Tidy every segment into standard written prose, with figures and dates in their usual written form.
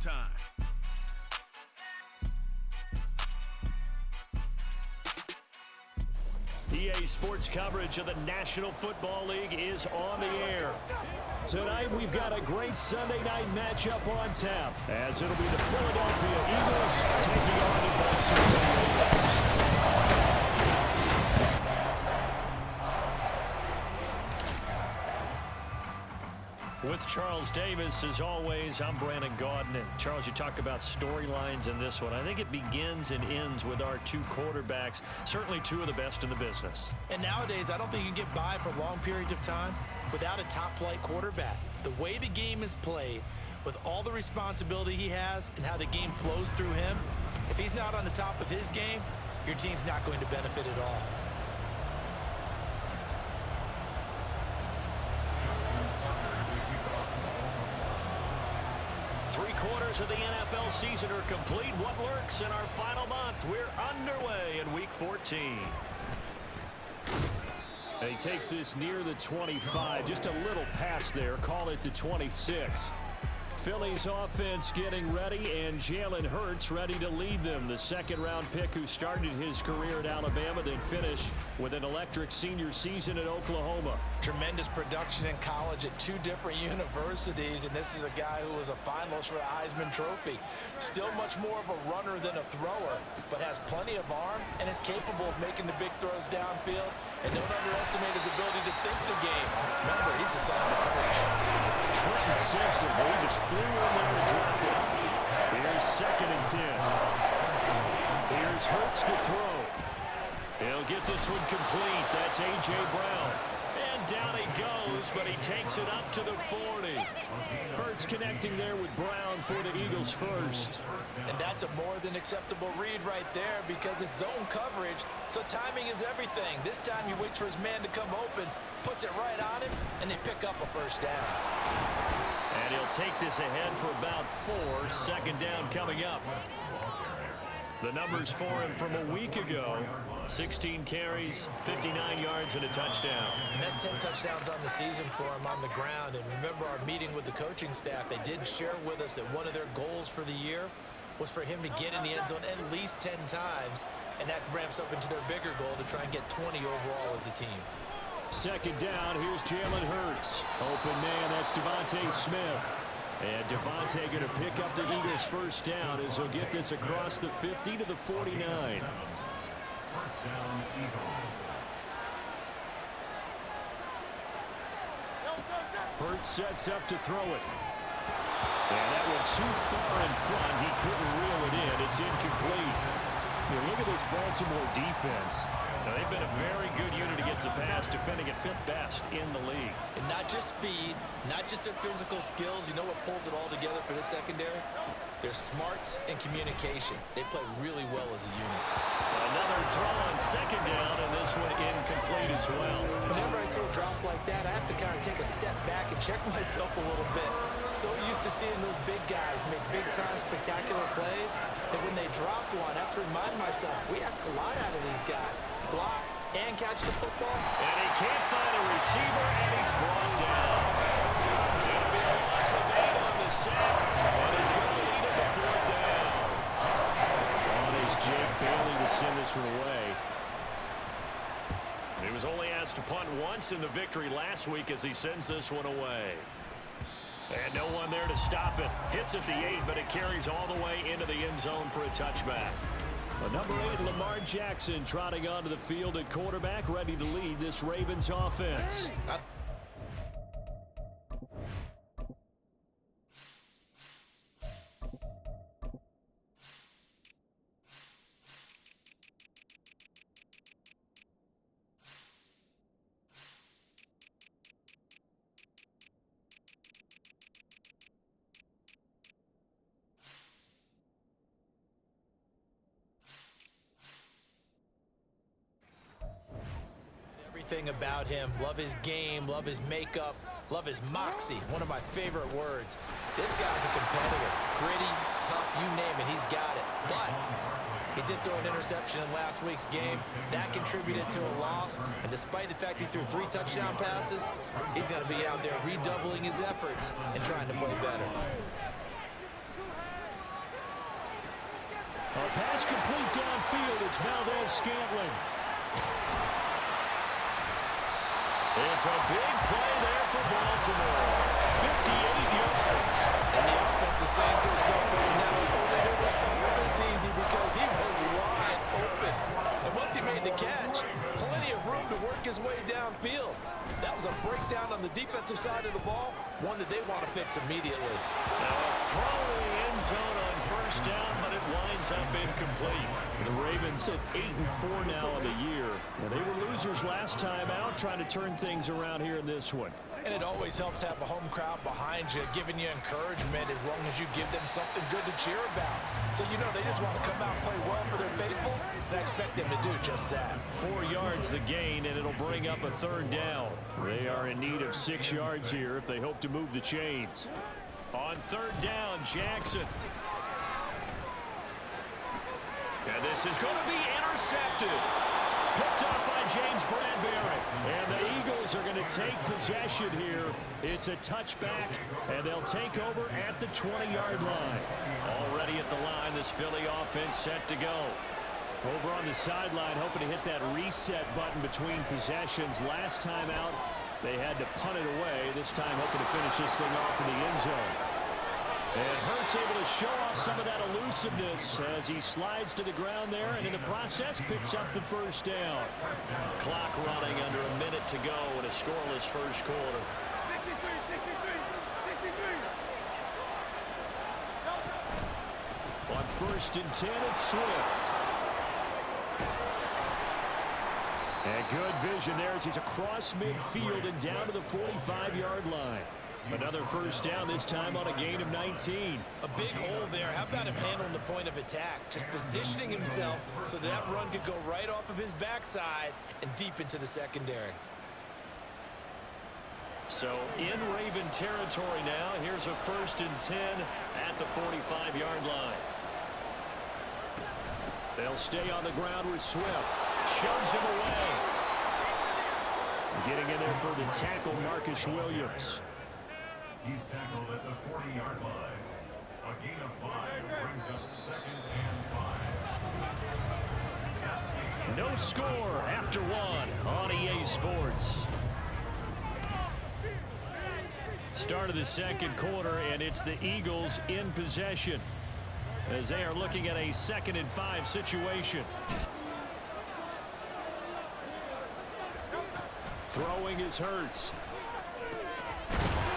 time. EA Sports coverage of the National Football League is on the air. Tonight, we've got a great Sunday night matchup on tap, as it'll be the Philadelphia Eagles taking on the Baltimore Ravens. With Charles Davis, as always, I'm Brandon Gaudin. And Charles, you talk about storylines in this one. I think it begins and ends with our two quarterbacks, certainly two of the best in the business. And nowadays, I don't think you can get by for long periods of time without a top-flight quarterback. The way the game is played, with all the responsibility he has and how the game flows through him, if he's not on the top of his game, your team's not going to benefit at all. Three-quarters of the NFL season are complete. What lurks in our final month? We're underway in Week 14. And he takes this near the 25. Just a little pass there. Call it the 26. Philly's offense getting ready, and Jalen Hurts ready to lead them. The second-round pick who started his career at Alabama, then finished with an electric senior season at Oklahoma. Tremendous production in college at two different universities, and this is a guy who was a finalist for the Heisman Trophy. Still much more of a runner than a thrower, but has plenty of arm and is capable of making the big throws downfield. And don't underestimate his ability to think the game. Remember, he's the son of a coach. Trenton Simpson, he just flew in there to drop it. Here's 2nd and 10. Here's Hurts to throw. He'll get this one complete. That's A.J. Brown. And down he goes, but he takes it up to the 40. Hurts connecting there with Brown for the Eagles first. And that's a more than acceptable read right there because it's zone coverage, so timing is everything. This time he waits for his man to come open, puts it right on him, and they pick up a first down. And he'll take this ahead for about 4. 2nd down coming up. The numbers for him from a week ago: 16 carries, 59 yards, and a touchdown. And that's 10 touchdowns on the season for him on the ground. And remember our meeting with the coaching staff, they did share with us that one of their goals for the year was for him to get in the end zone at least 10 times, and that ramps up into their bigger goal to try and get 20 overall as a team. 2nd down, here's Jalen Hurts. Open man, that's Devontae Smith. And Devontae going to pick up the Eagles' first down as he'll get this across the 50 to the 49. Hurts sets up to throw it. And that went too far in front. He couldn't reel it in. It's incomplete. Here, look at this Baltimore defense. Now, they've been a very good unit against the pass, defending at 5th best in the league. And not just speed, not just their physical skills. You know what pulls it all together for this secondary? Their smarts and communication. They play really well as a unit. Another throw on 2nd down, and this one incomplete as well. Whenever I see a drop like that, I have to kind of take a step back and check myself a little bit. So used to seeing those big guys make big-time spectacular plays that when they drop one, I have to remind myself, we ask a lot out of these guys. Block and catch the football. And he can't find a receiver, and he's brought down. It'll be a loss of 8 on the sack, and it's going to lead at the 4th down. Oh, there's Jake Bailey to send this one away. He was only asked to punt once in the victory last week as he sends this one away. And no one there to stop it. Hits at the 8, but it carries all the way into the end zone for a touchback. Number 8, Lamar Jackson, trotting onto the field at quarterback, ready to lead this Ravens offense. Everything about him. Love his game, love his makeup, love his moxie. One of my favorite words. This guy's a competitor. Gritty, tough, you name it, he's got it. But he did throw an interception in last week's game. That contributed to a loss. And despite the fact he threw 3 touchdown passes, he's going to be out there redoubling his efforts and trying to play better. A pass complete downfield. It's Valdez-Scantling. It's a big play there for Baltimore. 58 yards. And the offense is saying to itself right now, only they were all this easy because he was wide open. And once he made the catch, plenty of room to work his way downfield. That was a breakdown on the defensive side of the ball, one that they want to fix immediately. Now a throw in the end zone on first down, but it winds up incomplete. The Ravens at 8-4 now in the year. Well, they were losers last time out, trying to turn things around here in this one. And it always helps to have a home crowd behind you, giving you encouragement as long as you give them something good to cheer about. So, you know, they just want to come out and play well for their faithful, and I expect them to do just that. 4 yards the gain, and it'll bring up a third down. They are in need of 6 yards here if they hope to move the chains. On third down, Jackson. And this is going to be intercepted. Picked up by James Bradbury. And the Eagles are going to take possession here. It's a touchback, and they'll take over at the 20-yard line. Already at the line, this Philly offense set to go. Over on the sideline, hoping to hit that reset button between possessions. Last time out, they had to punt it away. This time, hoping to finish this thing off in the end zone. And Hurts able to show off some of that elusiveness as he slides to the ground there, and in the process picks up the first down. Clock running under a minute to go in a scoreless first quarter. On first and 10, it's Swift. And good vision there as he's across midfield and down to the 45-yard line. Another first down, this time on a gain of 19. A big hole there. How about him handling the point of attack? Just positioning himself so that run could go right off of his backside and deep into the secondary. So in Raven territory now. Here's a first and 10 at the 45-yard line. They'll stay on the ground with Swift. Shoves him away. Getting in there for the tackle, Marcus Williams. He's tackled at the 40-yard line. A gain of 5 brings up second and 5. No score after one on EA Sports. Start of the second quarter, and it's the Eagles in possession as they are looking at a 2nd and 5 situation. Throwing is Hurts.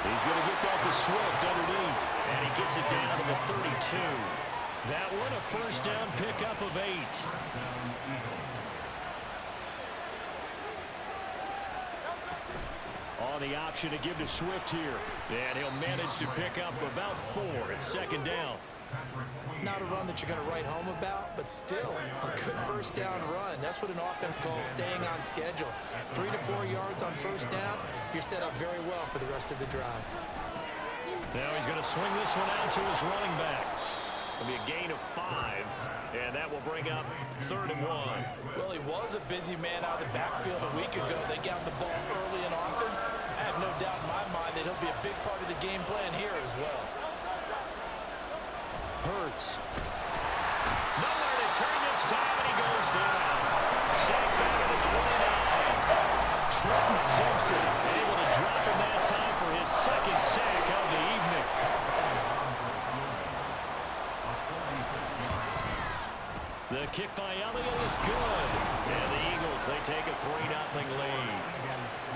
He's going to get that to Swift underneath, and he gets it down to the 32. That one a first down pickup of 8. On the option to give to Swift here, and he'll manage to pick up about 4. It's 2nd down. Not a run that you're going to write home about, but still a good first down run. That's what an offense calls staying on schedule. 3 to 4 yards on first down, you're set up very well for the rest of the drive. Now he's going to swing this one out to his running back. It'll be a gain of 5, and that will bring up 3rd and 1. Well, he was a busy man out of the backfield a week ago. They got the ball early and often. I have no doubt in my mind that he'll be a big part of the game plan here as well. Hurts. Nowhere to turn this time, and he goes down. Sack back at the 29. Trenton Simpson able to drop him that time for his 2nd sack of the evening. The kick by Elliott is good. And the Eagles, they take a 3-0 lead.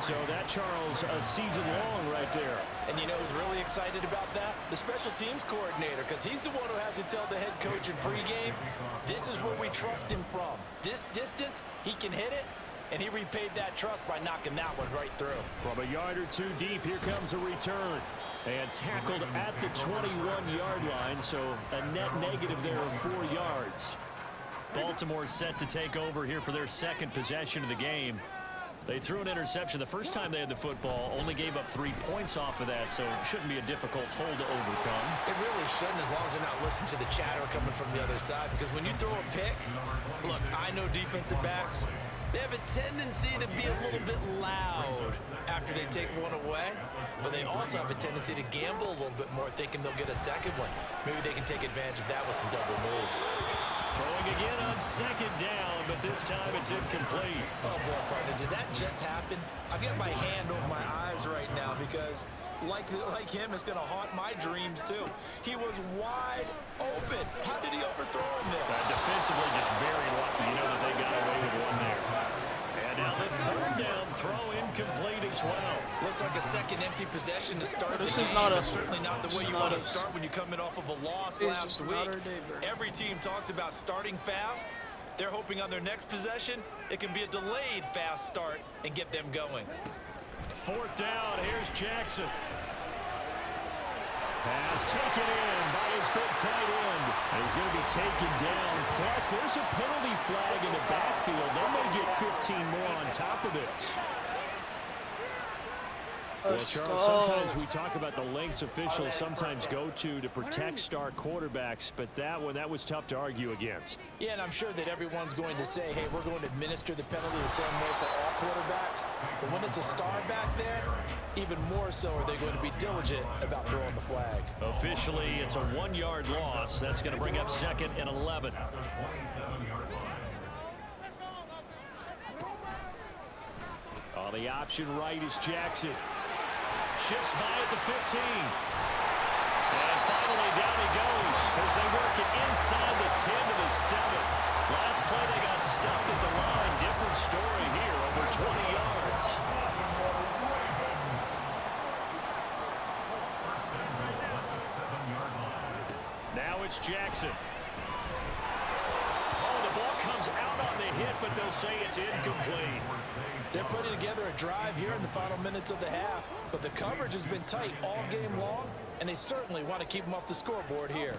So that, Charles, a season long right there. And you know who's really excited about that? The special teams coordinator, because he's the one who has to tell the head coach in pregame, this is where we trust him from. This distance, he can hit it, and he repaid that trust by knocking that one right through. From a yard or 2 deep, here comes a return. And tackled at the 21-yard line, so a net negative there of 4 yards. Baltimore set to take over here for their 2nd possession of the game. They threw an interception the first time they had the football, only gave up 3 points off of that, so it shouldn't be a difficult hole to overcome. It really shouldn't, as long as they're not listening to the chatter coming from the other side, because when you throw a pick, look, I know defensive backs, They have a tendency to be a little bit loud after they take one away, but they also have a tendency to gamble a little bit more, thinking they'll get a second one. Maybe they can take advantage of that with some double moves. Throwing again on second down, but this time it's incomplete. Oh, boy, partner, did that just happen? I've got my hand over my eyes right now because, like him, it's going to haunt my dreams, too. He was wide open. How did he overthrow him there? Defensively, just very lucky. You know that they got away with one there. And now the third down throw incomplete as well. Looks like a second empty possession to start the game. Certainly not the way you want to start when you come in off of a loss last week. Every team talks about starting fast. They're hoping on their next possession, it can be a delayed fast start and get them going. Fourth down, here's Jackson. Pass taken in by his big tight end. And he's going to be taken down. Plus, there's a penalty flag in the backfield. They may get 15 more on top of this. Well, Charles, sometimes we talk about the lengths officials sometimes go to protect star quarterbacks, but that was tough to argue against. Yeah, and I'm sure that everyone's going to say, hey, we're going to administer the penalty the same way for all quarterbacks. But when it's a star back there, even more so are they going to be diligent about throwing the flag. Officially, it's a 1-yard loss. That's going to bring up second and 11. On the option right is Jackson. Shifts by at the 15. And finally down he goes as they work it inside the 10 to the 7. Last play they got stuffed at the line. Different story here, over 20 yards. Now it's Jackson. Oh, the ball comes out on the hit, but they'll say it's incomplete. They're putting together a drive here in the final minutes of the half, but the coverage has been tight all game long, and they certainly want to keep them off the scoreboard here.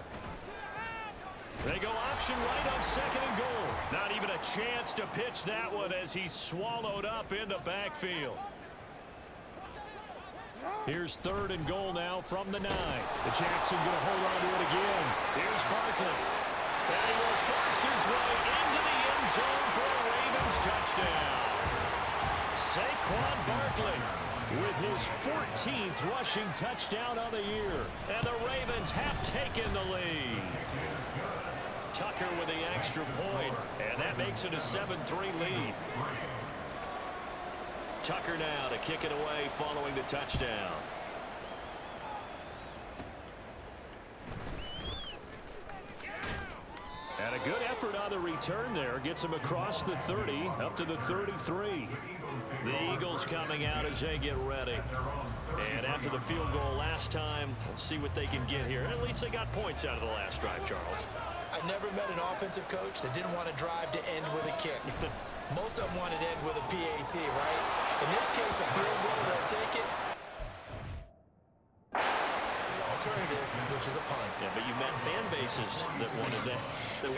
They go option right on second and goal. Not even a chance to pitch that one as he's swallowed up in the backfield. Here's third and goal now from the 9. The Jackson going to hold on to it again. Here's Barkley. And he will force his way into the end zone for a Ravens touchdown. Saquon Barkley with his 14th rushing touchdown of the year. And the Ravens have taken the lead. Tucker with the extra point, and that makes it a 7-3 lead. Tucker now to kick it away following the touchdown. And a good effort on the return there. Gets him across the 30, up to the 33. The Eagles coming out as they get ready. And after the field goal last time, we'll see what they can get here. At least they got points out of the last drive, Charles. I never met an offensive coach that didn't want to drive to end with a kick. Most of them wanted to end with a PAT, right? In this case, a field goal, they'll take it. Alternative, which is a punt. Yeah, but you met fan bases that wanted that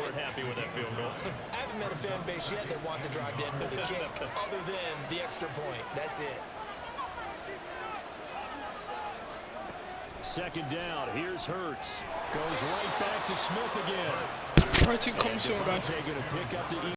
weren't happy with that field goal. I haven't met a fan base yet that wants to drive to end with a kick, other than the extra point. That's it. Second down, here's Hurts. Goes right back to Smith again. Right in comes Devontae going to pick up the